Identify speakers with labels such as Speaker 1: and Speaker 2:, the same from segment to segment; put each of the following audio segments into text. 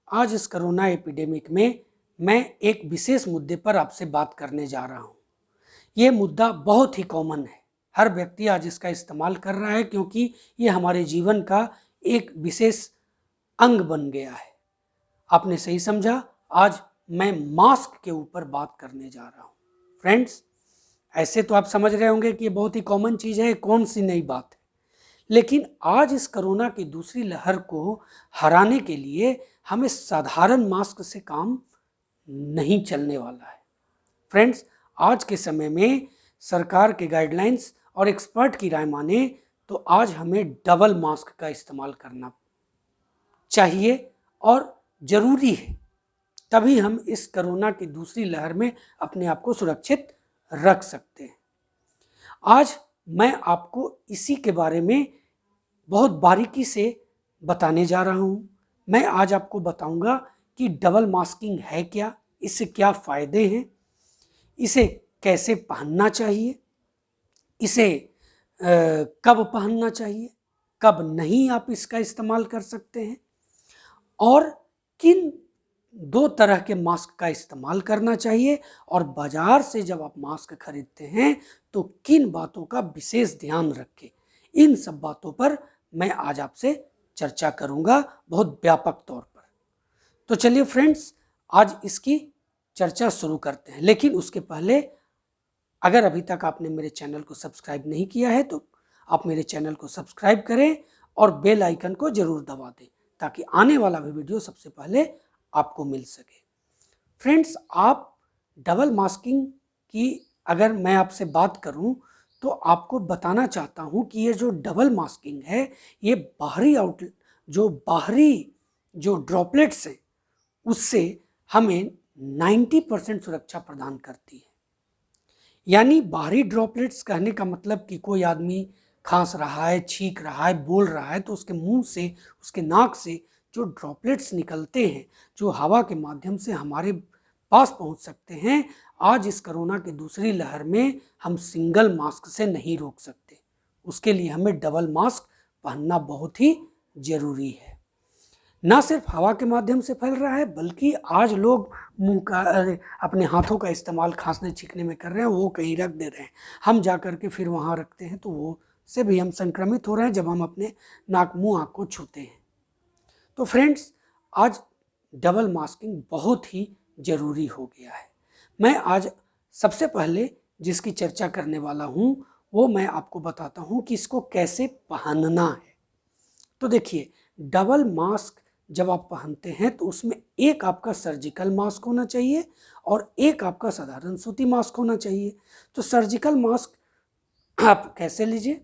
Speaker 1: आज इस corona epidemic में मैं एक विशेष मुद्दे पर आपसे बात करने जा रहा हूँ। ये मुद्दा बहुत ही कॉमन है, हर व्यक्ति आज इसका इस्तेमाल कर रहा है क्योंकि ये हमारे जीवन का एक विशेष अंग बन गया है। आपने सही समझा, आज मैं मास्क के ऊपर बात करने जा रहा हूँ। फ्रेंड्स, ऐसे तो आप समझ रहे होंगे कि ये बहुत ही कॉमन चीज़ है, कौन सी नई बात है। लेकिन आज इस कोरोना की दूसरी लहर को हराने के लिए हमें साधारण मास्क से काम नहीं चलने वाला है। फ्रेंड्स, आज के समय में सरकार के गाइडलाइंस और एक्सपर्ट की राय माने तो आज हमें डबल मास्क का इस्तेमाल करना चाहिए और ज़रूरी है, तभी हम इस कोरोना की दूसरी लहर में अपने आप को सुरक्षित रख सकते हैं। आज मैं आपको इसी के बारे में बहुत बारीकी से बताने जा रहा हूँ। मैं आज आपको बताऊंगा कि डबल मास्किंग है क्या, इससे क्या फ़ायदे हैं, इसे कैसे पहनना चाहिए, इसे कब पहनना चाहिए, कब नहीं आप इसका इस्तेमाल कर सकते हैं, और किन दो तरह के मास्क का इस्तेमाल करना चाहिए, और बाजार से जब आप मास्क खरीदते हैं तो किन बातों का विशेष ध्यान रखें। इन सब बातों पर मैं आज आपसे चर्चा करूंगा बहुत व्यापक तौर पर। तो चलिए फ्रेंड्स, आज इसकी चर्चा शुरू करते हैं। लेकिन उसके पहले अगर अभी तक आपने मेरे चैनल को सब्सक्राइब नहीं किया है तो आप मेरे चैनल को सब्सक्राइब करें और बेल आइकन को जरूर दबा दें ताकि आने वाला भी वीडियो सबसे पहले आपको मिल सके। फ्रेंड्स, आप डबल मास्किंग की अगर मैं आपसे बात करूं तो आपको बताना चाहता हूं कि ये जो डबल मास्किंग है ये बाहरी जो ड्रॉपलेट्स हैं उससे हमें 90% सुरक्षा प्रदान करती है। यानी बाहरी ड्रॉपलेट्स कहने का मतलब कि कोई आदमी खांस रहा है, छींक रहा है, बोल रहा है तो उसके मुंह से, उसके नाक से जो ड्रॉपलेट्स निकलते हैं, जो हवा के माध्यम से हमारे पास पहुंच सकते हैं, आज इस कोरोना की दूसरी लहर में हम सिंगल मास्क से नहीं रोक सकते। उसके लिए हमें डबल मास्क पहनना बहुत ही जरूरी है। ना सिर्फ हवा के माध्यम से फैल रहा है बल्कि आज लोग मुंह का अपने हाथों का इस्तेमाल खांसने छींकने में कर रहे हैं, वो कहीं रख दे रहे हैं, हम जा कर के फिर वहाँ रखते हैं तो वो से भी हम संक्रमित हो रहे हैं जब हम अपने नाक मुंह आँख को छूते हैं। तो फ्रेंड्स, आज डबल मास्किंग बहुत ही ज़रूरी हो गया है। मैं आज सबसे पहले जिसकी चर्चा करने वाला हूँ वो मैं आपको बताता हूँ कि इसको कैसे पहनना है। तो देखिए, डबल मास्क जब आप पहनते हैं तो उसमें एक आपका सर्जिकल मास्क होना चाहिए और एक आपका साधारण सूती मास्क होना चाहिए। तो सर्जिकल मास्क आप कैसे लीजिए,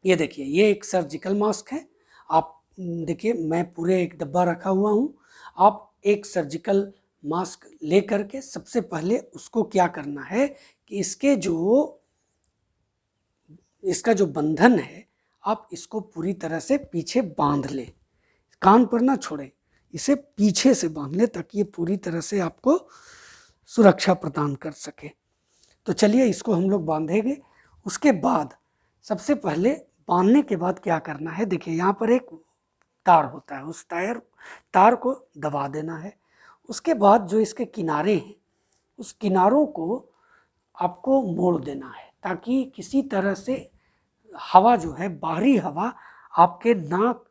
Speaker 1: ये देखिए, ये एक सर्जिकल मास्क है। आप देखिए, मैं पूरे एक डब्बा रखा हुआ हूँ। आप एक सर्जिकल मास्क ले करके सबसे पहले उसको क्या करना है कि इसका जो बंधन है आप इसको पूरी तरह से पीछे बांध लें, कान पर ना छोड़ें, इसे पीछे से बांध लें ताकि ये पूरी तरह से आपको सुरक्षा प्रदान कर सके। तो चलिए इसको हम लोग बांधेंगे। उसके बाद सबसे पहले बांधने के बाद क्या करना है, देखिए यहाँ पर एक तार होता है, उस तार को दबा देना है। उसके बाद जो इसके किनारे हैं उस किनारों को आपको मोड़ देना है ताकि किसी तरह से हवा जो है, बाहरी हवा आपके नाक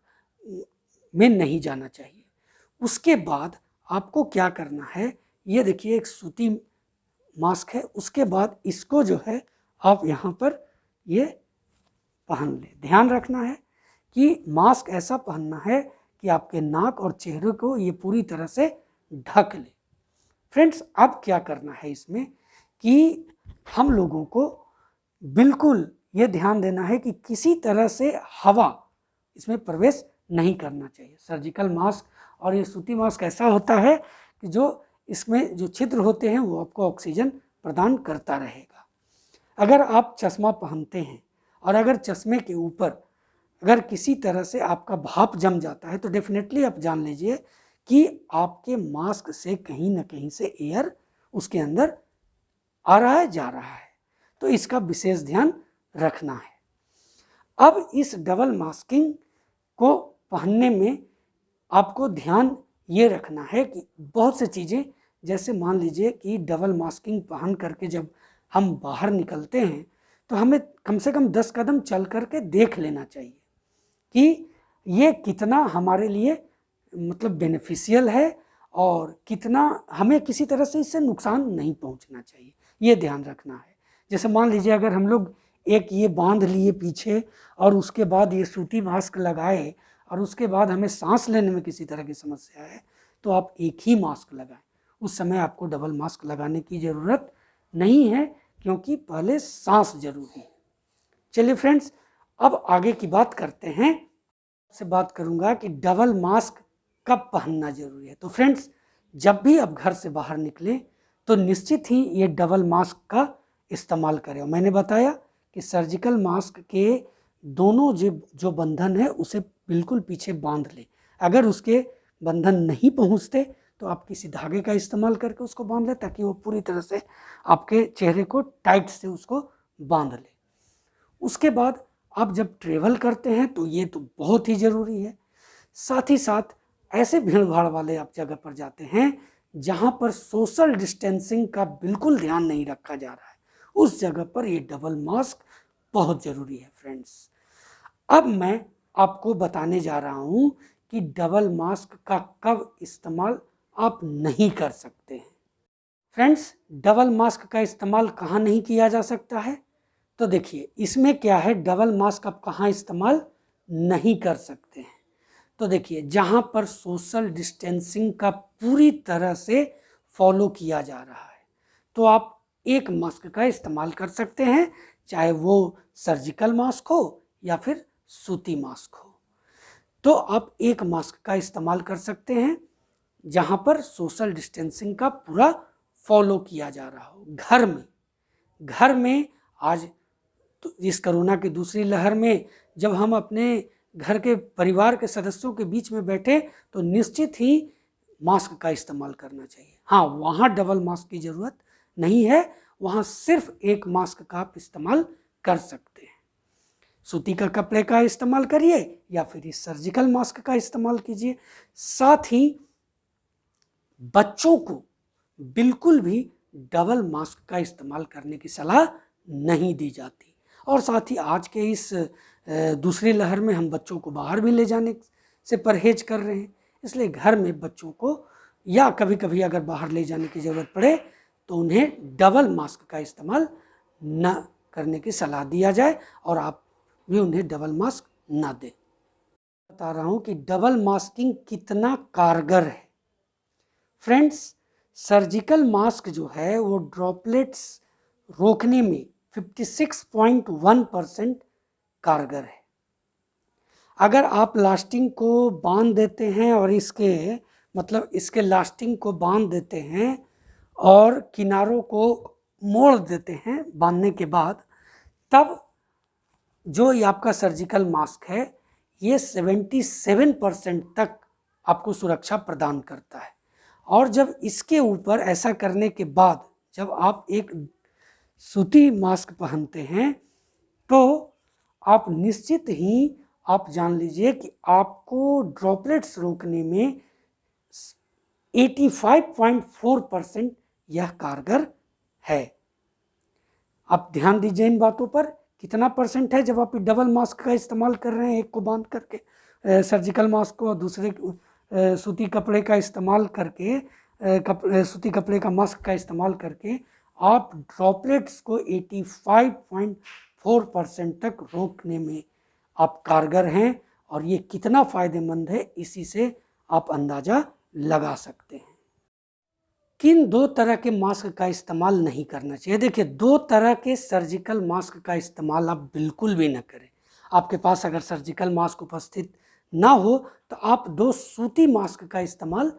Speaker 1: में नहीं जाना चाहिए। उसके बाद आपको क्या करना है, ये देखिए एक सूती मास्क है, उसके बाद इसको जो है आप यहाँ पर ये पहन लें। ध्यान रखना है कि मास्क ऐसा पहनना है कि आपके नाक और चेहरे को ये पूरी तरह से ढक ले। फ्रेंड्स, अब क्या करना है इसमें कि हम लोगों को बिल्कुल ये ध्यान देना है कि किसी तरह से हवा इसमें प्रवेश नहीं करना चाहिए। सर्जिकल मास्क और ये सूती मास्क ऐसा होता है कि जो इसमें जो छिद्र होते हैं वो आपको ऑक्सीजन प्रदान करता रहेगा। अगर आप चश्मा पहनते हैं और अगर चश्मे के ऊपर अगर किसी तरह से आपका भाप जम जाता है तो डेफिनेटली आप जान लीजिए कि आपके मास्क से कहीं ना कहीं से एयर उसके अंदर आ रहा है, जा रहा है। तो इसका विशेष ध्यान रखना है। अब इस डबल मास्किंग को पहनने में आपको ध्यान ये रखना है कि बहुत से चीज़ें, जैसे मान लीजिए कि डबल मास्किंग पहन करके जब हम बाहर निकलते हैं तो हमें कम से कम 10 कदम चल करके देख लेना चाहिए कि ये कितना हमारे लिए मतलब बेनिफिशियल है और कितना हमें किसी तरह से इससे नुकसान नहीं पहुंचना चाहिए, ये ध्यान रखना है। जैसे मान लीजिए अगर हम लोग एक ये बांध लिए पीछे और उसके बाद ये सूती मास्क लगाए और उसके बाद हमें सांस लेने में किसी तरह की समस्या है तो आप एक ही मास्क लगाएं, उस समय आपको डबल मास्क लगाने की ज़रूरत नहीं है क्योंकि पहले सांस जरूरी है। चलिए फ्रेंड्स, अब आगे की बात करते हैं। से बात करूंगा कि डबल मास्क कब पहनना जरूरी है। तो फ्रेंड्स, जब भी आप घर से बाहर निकलें तो निश्चित ही ये डबल मास्क का इस्तेमाल करें। मैंने बताया कि सर्जिकल मास्क के दोनों जो बंधन है उसे बिल्कुल पीछे बांध लें। अगर उसके बंधन नहीं पहुंचते तो आप किसी धागे का इस्तेमाल करके उसको बांध लें ताकि वो पूरी तरह से आपके चेहरे को टाइट से उसको बांध ले। उसके बाद आप जब ट्रेवल करते हैं तो ये तो बहुत ही ज़रूरी है। साथ ही साथ ऐसे भीड़ भाड़ वाले आप जगह पर जाते हैं जहाँ पर सोशल डिस्टेंसिंग का बिल्कुल ध्यान नहीं रखा जा रहा है, उस जगह पर ये डबल मास्क बहुत ज़रूरी है फ्रेंड्स। अब मैं आपको बताने जा रहा हूँ कि डबल मास्क का कब इस्तेमाल आप नहीं कर सकते हैं। फ्रेंड्स, डबल मास्क का इस्तेमाल कहाँ नहीं किया जा सकता है? तो देखिए इसमें क्या है, डबल मास्क आप कहाँ इस्तेमाल नहीं कर सकते हैं। तो देखिए जहाँ पर सोशल डिस्टेंसिंग का पूरी तरह से फॉलो किया जा रहा है तो आप एक मास्क का इस्तेमाल कर सकते हैं, चाहे वो सर्जिकल मास्क हो या फिर सूती मास्क हो। तो आप एक मास्क का इस्तेमाल कर सकते हैं जहाँ पर सोशल डिस्टेंसिंग का पूरा फॉलो किया जा रहा हो। घर में आज तो इस कोरोना की दूसरी लहर में जब हम अपने घर के परिवार के सदस्यों के बीच में बैठे तो निश्चित ही मास्क का इस्तेमाल करना चाहिए। हाँ, वहाँ डबल मास्क की ज़रूरत नहीं है, वहाँ सिर्फ एक मास्क का आप इस्तेमाल कर सकते हैं। सूती का कपड़े का इस्तेमाल करिए या फिर इस सर्जिकल मास्क का इस्तेमाल कीजिए। साथ ही बच्चों को बिल्कुल भी डबल मास्क का इस्तेमाल करने की सलाह नहीं दी जाती। और साथ ही आज के इस दूसरी लहर में हम बच्चों को बाहर भी ले जाने से परहेज कर रहे हैं, इसलिए घर में बच्चों को या कभी कभी अगर बाहर ले जाने की ज़रूरत पड़े तो उन्हें डबल मास्क का इस्तेमाल न करने की सलाह दिया जाए और आप भी उन्हें डबल मास्क ना दें। बता रहा हूँ कि डबल मास्किंग कितना कारगर है। फ्रेंड्स, सर्जिकल मास्क जो है वो ड्रॉपलेट्स रोकने में 56.1% कारगर है। अगर आप लास्टिंग को बांध देते हैं और इसके लास्टिंग को बांध देते हैं और किनारों को मोड़ देते हैं बांधने के बाद, तब जो ये आपका सर्जिकल मास्क है ये 77% तक आपको सुरक्षा प्रदान करता है। और जब इसके ऊपर ऐसा करने के बाद जब आप एक सूती मास्क पहनते हैं तो आप निश्चित ही आप जान लीजिए कि आपको ड्रॉपलेट्स रोकने में 85.4% यह कारगर है। आप ध्यान दीजिए इन बातों पर, कितना परसेंट है जब आप डबल मास्क का इस्तेमाल कर रहे हैं, एक को बांध करके सर्जिकल मास्क को और दूसरे सूती कपड़े का इस्तेमाल करके सूती कपड़े का मास्क का इस्तेमाल करके आप ड्रॉपलेट्स को 85.4% तक रोकने में आप कारगर हैं। और ये कितना फ़ायदेमंद है इसी से आप अंदाज़ा लगा सकते हैं। किन दो तरह के मास्क का इस्तेमाल नहीं करना चाहिए? देखिए, दो तरह के सर्जिकल मास्क का इस्तेमाल आप बिल्कुल भी ना करें। आपके पास अगर सर्जिकल मास्क उपस्थित ना हो तो आप दो सूती मास्क का इस्तेमाल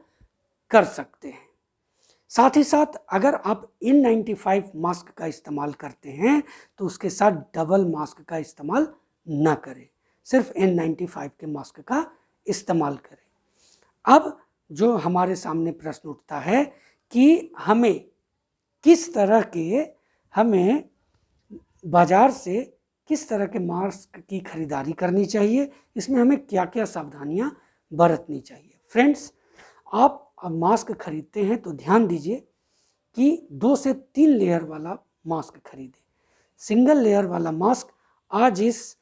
Speaker 1: कर सकते हैं। साथ ही साथ अगर आप N95 मास्क का इस्तेमाल करते हैं तो उसके साथ डबल मास्क का इस्तेमाल ना करें, सिर्फ N95 के मास्क का इस्तेमाल करें। अब जो हमारे सामने प्रश्न उठता है कि हमें बाजार से किस तरह के मास्क की खरीदारी करनी चाहिए, इसमें हमें क्या क्या सावधानियां बरतनी चाहिए। फ्रेंड्स, आप अब मास्क खरीदते हैं तो ध्यान दीजिए कि 2 से 3 लेयर वाला मास्क खरीदें। सिंगल लेयर वाला मास्क आज इस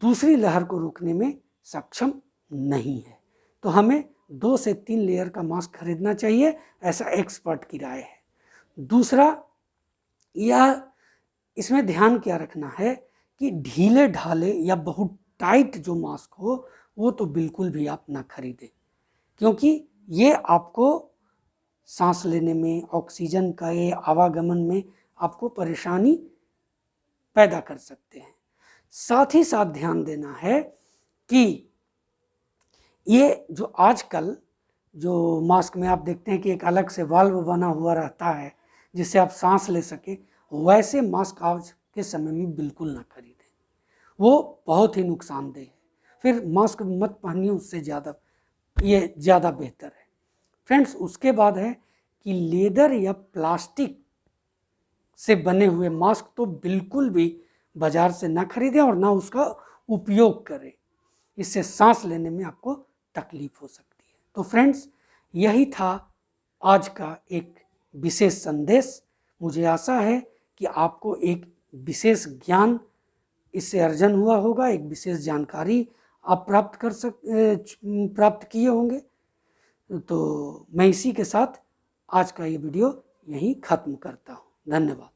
Speaker 1: दूसरी लहर को रोकने में सक्षम नहीं है, तो हमें 2 से 3 लेयर का मास्क खरीदना चाहिए, ऐसा एक्सपर्ट की राय है। दूसरा, यह इसमें ध्यान क्या रखना है कि ढीले ढाले या बहुत टाइट जो मास्क हो वो तो बिल्कुल भी आप ना खरीदें, क्योंकि ये आपको सांस लेने में, ऑक्सीजन का ये आवागमन में आपको परेशानी पैदा कर सकते हैं। साथ ही साथ ध्यान देना है कि ये जो आजकल जो मास्क में आप देखते हैं कि एक अलग से वाल्व बना हुआ रहता है जिससे आप सांस ले सके, वैसे मास्क आज के समय में बिल्कुल ना खरीदें, वो बहुत ही नुकसानदेह है। फिर मास्क मत पहनिए, उससे ज़्यादा बेहतर है। फ्रेंड्स, उसके बाद है कि लेदर या प्लास्टिक से बने हुए मास्क तो बिल्कुल भी बाजार से ना खरीदें और ना उसका उपयोग करें, इससे सांस लेने में आपको तकलीफ हो सकती है। तो फ्रेंड्स, यही था आज का एक विशेष संदेश। मुझे आशा है कि आपको एक विशेष ज्ञान इससे अर्जन हुआ होगा, एक विशेष जानकारी आप प्राप्त किए होंगे। तो मैं इसी के साथ आज का ये वीडियो यहीं ख़त्म करता हूँ। धन्यवाद।